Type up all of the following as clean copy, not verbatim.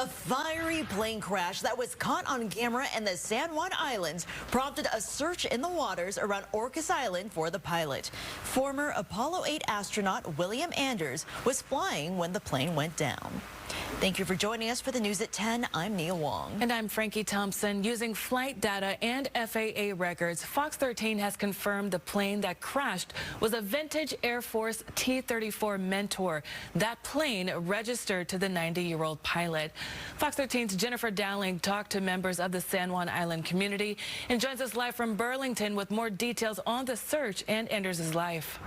A fiery plane crash that was caught on camera in the San Juan Islands prompted a search in the waters around Orcas Island for the pilot. Former Apollo 8 astronaut William Anders was flying when the plane went down. Thank you for joining us for the news at 10. I'm Nia Wong. And I'm Frankie Thompson. Using flight data and FAA records, Fox 13 has confirmed the plane that crashed was a vintage Air Force T-34 Mentor. That plane registered to the 90-year-old pilot. Fox 13's Jennifer Dowling talked to members of the San Juan Island community and joins us live from Burlington with more details on the search and Anders' life.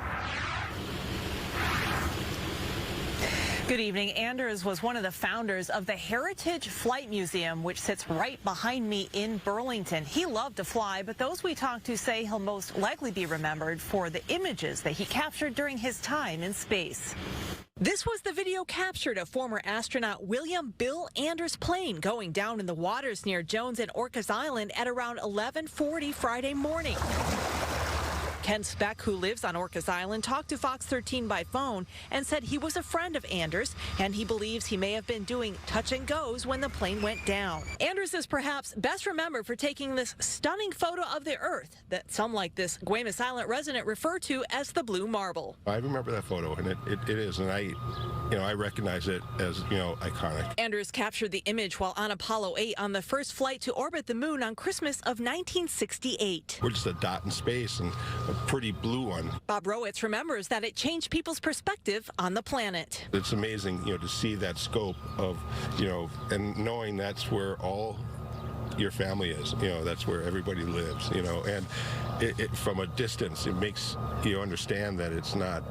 Good evening. Anders was one of the founders of the Heritage Flight Museum, which sits right behind me in Burlington. He loved to fly, but those we talked to say he'll most likely be remembered for the images that he captured during his time in space. This was the video captured of former astronaut William "Bill" Anders' plane going down in the waters near Jones and Orcas Island at around 11:40 Friday morning. Ken Speck, who lives on Orcas Island, talked to Fox 13 by phone and said he was a friend of Anders, and he believes he may have been doing touch and goes when the plane went down. Anders is perhaps best remembered for taking this stunning photo of the Earth that some like this Guaymas Island resident refer to as the blue marble. I remember that photo, and it is, and I recognize it as, iconic. Anders captured the image while on Apollo 8 on the first flight to orbit the moon on Christmas of 1968. We're just a dot in space, and a pretty blue one. Bob Rowitz remembers that it changed people's perspective on the planet. It's amazing, to see that scope of, and knowing that's where all your family is, that's where everybody lives, and from a distance, it makes you understand that it's not,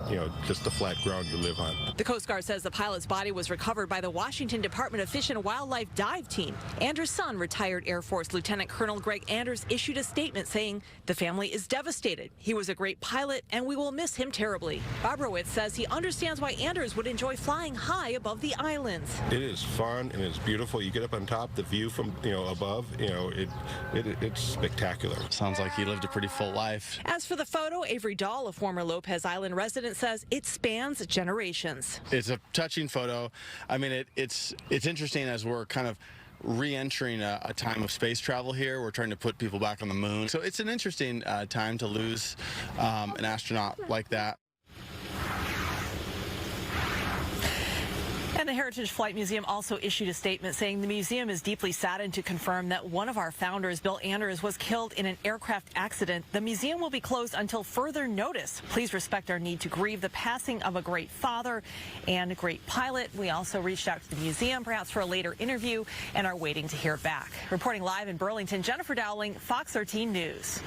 just the flat ground you live on. The Coast Guard says the pilot's body was recovered by the Washington Department of Fish and Wildlife dive team. Anders' son, retired Air Force Lieutenant Colonel Greg Anders, issued a statement saying the family is devastated. He was a great pilot, and we will miss him terribly. Bob Rowitz says he understands why Anders would enjoy flying high above the islands. It is fun and it's beautiful. You get up on top, the view from, above, it's spectacular. Sounds like he lived a pretty full life. As for the photo, Avery Dahl, a former Lopez Island resident, says it spans generations. It's a touching photo. I mean, it's interesting as we're kind of re-entering a time of space travel here. We're trying to put people back on the moon. So it's an interesting time to lose an astronaut like that. And the Heritage Flight Museum also issued a statement saying the museum is deeply saddened to confirm that one of our founders, Bill Anders, was killed in an aircraft accident. The museum will be closed until further notice. Please respect our need to grieve the passing of a great father and a great pilot. We also reached out to the museum, perhaps for a later interview, and are waiting to hear back. Reporting live in Burlington, Jennifer Dowling, Fox 13 News.